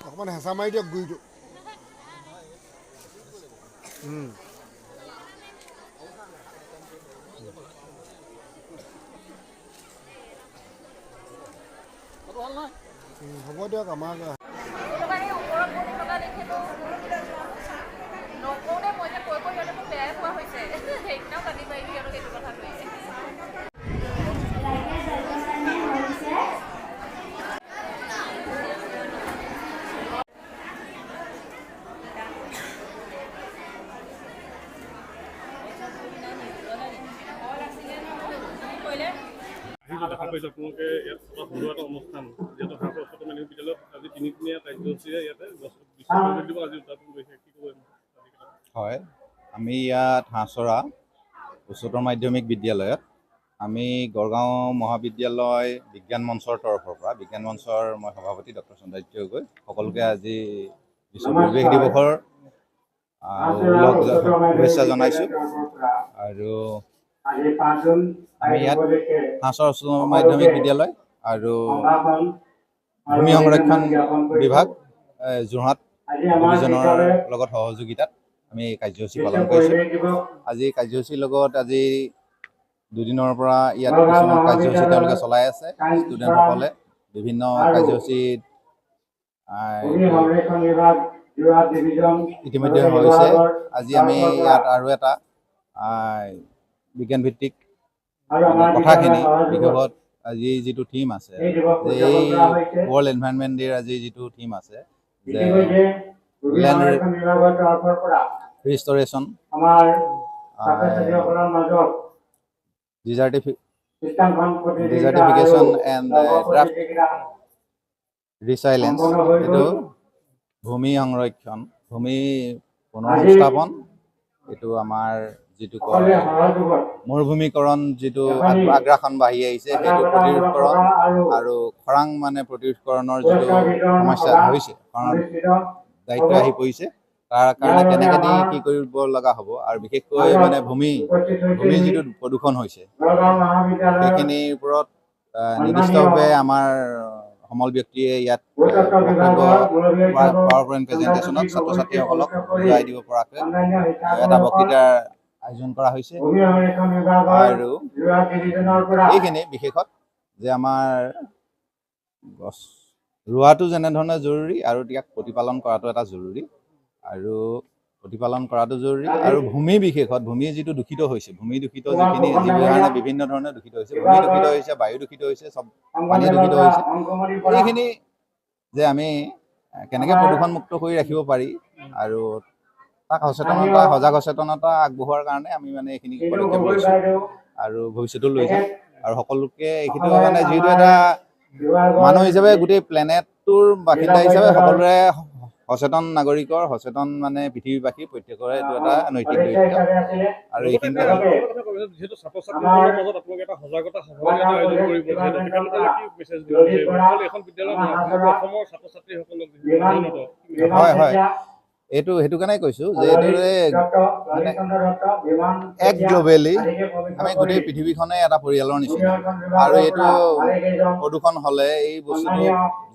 অকণমান হেঁচা মাৰি দিয়ক গুৰিটো। হ'ব দিয়ক আমাৰ নকওঁতে মই যে কৈ সিহঁতে মোক বেয়াই পোৱা হৈছে সেইদিনাও কান্দি পাৰি সিহঁতক এইটো কথা লৈ দেখা পাইছোঁ আপোনালোকে ইয়াত ঘৰুৱা এটা অনুষ্ঠান যিহেতু হাঁহৰ উচ্চতৰ মাধ্যমিক বিদ্যালয়ত আজি তিনিদিনীয়া কাৰ্যসূচীৰে ইয়াতে বিশ্ব দিৱস আজি উদযাপন কৰিছে কি ক'ব? হয়, আমি ইয়াত হাঁহচৰা উচ্চতৰ মাধ্যমিক বিদ্যালয়ত আমি গড়গাঁও মহাবিদ্যালয় বিজ্ঞান মঞ্চৰ তৰফৰ পৰা বিজ্ঞান মঞ্চৰ মই সভাপতি ডক্টৰ চন্দ্ৰাদিত্য গগৈ সকলোকে আজি বিশ্ব পৰিৱেশ দিৱসৰ শুভেচ্ছা জনাইছোঁ। আৰু আমি ইয়াত হাঁহচৰা উচ্চতৰ মাধ্যমিক বিদ্যালয় আৰু ভূমি সংৰক্ষণ বিভাগ যোৰহাট ডিভিজনৰ লগত সহযোগিতাত আমি কাৰ্যসূচী পালন কৰিছোঁ। আজি কাৰ্যসূচীৰ লগত আজি দুদিনৰ পৰা ইয়াত কিছুমান কাৰ্যসূচী তেওঁলোকে চলাই আছে। ষ্টুডেণ্টসকলে বিভিন্ন কাৰ্যসূচীত ইতিমধ্যে হৈছে। আজি আমি ইয়াত আৰু এটা বিজ্ঞানভিত্তিক কথাখিনি বিশেষত আজি যিটো থিম আছে যে এই ৱৰ্ল্ড এনভাইৰনমেণ্ট ডেৰ আজি যিটো থিম আছে যে লেণ্ড ৰিষ্টৰেশ্যন, ডিজাৰ্টিফিকেশ্যন এণ্ড ড্ৰাফ্ট ৰিচাইলেঞ্চ, এইটো ভূমি সংৰক্ষণ, ভূমি পুনৰুস্থাপন, এইটো আমাৰ যিটো কয় মৰুভূমিকৰণ যিটো আগ্ৰাসন বাঢ়ি আহিছে সেইটো প্ৰতিৰোধকৰণ আৰু খৰাং মানে প্ৰতিৰোধকৰণৰ যিটো সমস্যা হৈছে, কাৰণ দায়িত্ব আহি পৰিছে, তাৰ কাৰণে কেনেকৈ কি কৰিব লগা হ'ব আৰু বিশেষকৈ মানে ভূমি যিটো প্ৰদূষণ হৈছে সেইখিনিৰ ওপৰত নিৰ্দিষ্টভাৱে আমাৰ সমল ব্যক্তিয়ে ইয়াত পাৱাৰ পইণ্ট প্ৰেজেণ্টেশ্যনত ছাত্ৰ ছাত্ৰীসকলক বুজাই দিব পৰাকৈ এটা বক্তৃতাৰ আয়োজন কৰা হৈছে। আৰু এইখিনি বিশেষত যে আমাৰ গছ ৰোৱাটো যেনেধৰণে জৰুৰী আৰু ইয়াক প্ৰতিপালন কৰাটো এটা জৰুৰী আৰু প্ৰতিপালন কৰাটো জৰুৰী। আৰু ভূমি বিশেষত ভূমি যিটো দূষিত হৈছে, ভূমি দূষিত যিখিনি যিবোৰ বিভিন্ন ধৰণে দূষিত হৈছে, ভূমি দূষিত হৈছে, বায়ু দূষিত হৈছে, চব পানী দূষিত হৈছে, এইখিনি যে আমি কেনেকৈ প্ৰদূষণমুক্ত কৰি ৰাখিব পাৰি আৰু তাক সজাগ সচেতনতা আগবঢ়োৱাৰ কাৰণে আমি মানে এইখিনি পদক্ষেপ লৈছোঁ আৰু ভৱিষ্যতেও লৈ যাম। আৰু সকলোকে এইখিনি মানে যিহেতু এটা মানুহ হিচাপে গোটেই প্লেনেটটোৰ বাসিন্দা হিচাপে সকলোৰে সচেতন নাগৰিকৰ সচেতন মানে পৃথিৱীবাসী প্ৰত্যেকৰে এইটো এটা নৈতিক দায়িত্ব। আৰু এইখিনিতে যিহেতু ছাত্ৰ ছাত্ৰীসকলৰ মাজত আপোনালোকে এটা সজাগতা সভা আয়োজন কৰিব, কি মেছেজ দিব এখন বিদ্যালয় অসমৰ ছাত্ৰ ছাত্ৰীসকলক? হয় হয়, সেইটো কাৰণে কৈছোঁ যে এইদৰে মানে এক গ্ল'বেলি আমি গোটেই পৃথিৱীখনে এটা পৰিয়ালৰ নিচিনা, আৰু এইটো প্ৰদূষণ হ'লে এই বস্তুটো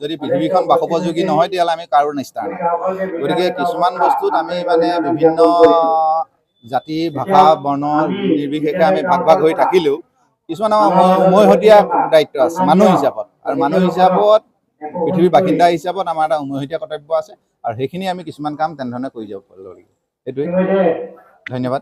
যদি পৃথিৱীখন বাসোপযোগী নহয় তেতিয়াহ'লে আমি কাৰো নিষ্ঠা নাই। গতিকে কিছুমান বস্তুত আমি মানে বিভিন্ন জাতি ভাষা বৰ্ণ নিৰ্বিশেষে আমি ভাগ ভাগ হৈ থাকিলেও কিছুমান আমাৰ উমৈহতীয়া দায়িত্ব আছে মানুহ হিচাপত, আৰু মানুহ হিচাপত পৃথিৱীৰ বাসিন্দা হিচাপত আমাৰ এটা উমৈহতীয়া কৰ্তব্য আছে, আৰু সেইখিনি আমি কিছুমান কাম তেনেধৰণে কৰি যাব পাৰিব লাগিব। সেইটোৱে, ধন্যবাদ।